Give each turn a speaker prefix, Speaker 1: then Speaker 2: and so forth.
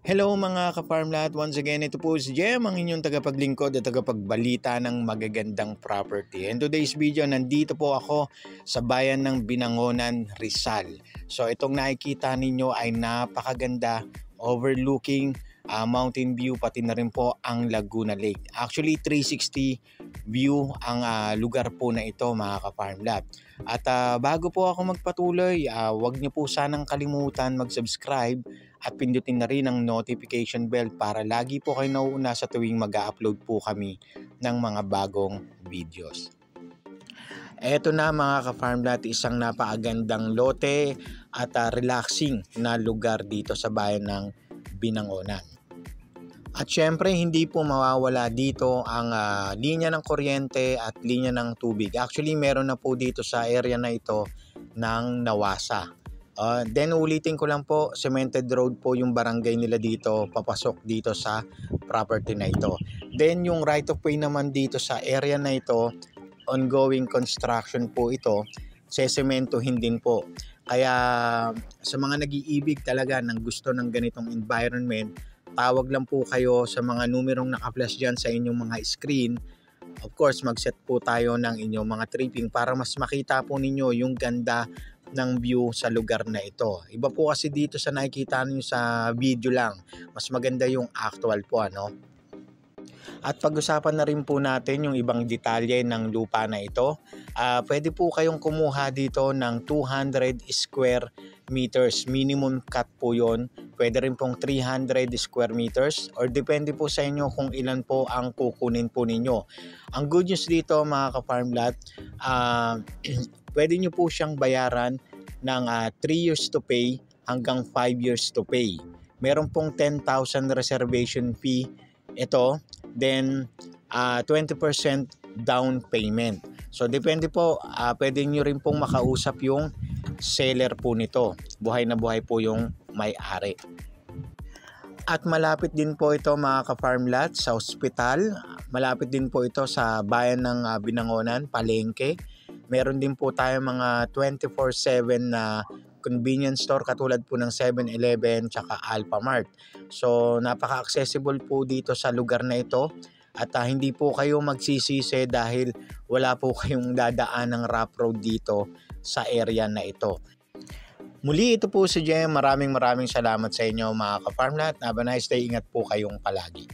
Speaker 1: Hello mga ka-farmlat, once again ito po si Jem, ang inyong tagapaglingkod at tagapagbalita ng magagandang property. In today's video, nandito po ako sa bayan ng Binangonan, Rizal. So itong nakikita ninyo ay napakaganda, overlooking mountain view, pati na rin po ang Laguna Lake. Actually 360 view ang lugar po na ito mga ka-farmlat. At bago po ako magpatuloy, huwag niyo po sanang kalimutan mag-subscribe at pindutin na rin ang notification bell para lagi po kayo nauuna sa tuwing mag-upload po kami ng mga bagong videos. Eto na mga ka-farmlat, isang napakagandang lote at relaxing na lugar dito sa bayan ng Binangonan. At syempre hindi po mawawala dito ang linya ng kuryente at linya ng tubig. Actually meron na po dito sa area na ito ng Nawasa. Then ulitin ko lang po, cemented road po yung barangay nila dito, papasok dito sa property na ito. Then yung right of way naman dito sa area na ito, ongoing construction po ito, sesementohin din po. Kaya sa mga nag-iibig talaga ng gusto ng ganitong environment, tawag lang po kayo sa mga numerong naka-flash dyan sa inyong mga screen. Of course, mag-set po tayo ng inyong mga tripping para mas makita po ninyo yung ganda ng view sa lugar na ito. Iba po kasi dito sa nakikita niyo sa video lang. Mas maganda yung actual po, ano? At pag-usapan na rin po natin yung ibang detalye ng lupa na ito. Pwede po kayong kumuha dito ng 200 square meters. Minimum cut po yon. Pwede rin pong 300 square meters or depende po sa inyo kung ilan po ang kukunin po ninyo. Ang good news dito mga ka-farmlat, pwede nyo po siyang bayaran ng 3 years to pay hanggang 5 years to pay. Meron pong 10,000 reservation fee ito, then 20% down payment. So depende po, pwede nyo rin pong makausap yung seller po nito. Buhay na buhay po yung may-ari. At malapit din po ito mga ka-farmlat sa ospital. Malapit din po ito sa bayan ng Binangonan, Palengke. Meron din po tayo mga 24/7 na convenience store katulad po ng 7-Eleven tsaka Alphamart. So napaka-accessible po dito sa lugar na ito at hindi po kayo magsisisi dahil wala po kayong dadaan ng rough road dito sa area na ito. Muli ito po si Jem. Maraming salamat sa inyo mga ka-farmlat. Have a nice day. Ingat po kayong palagi.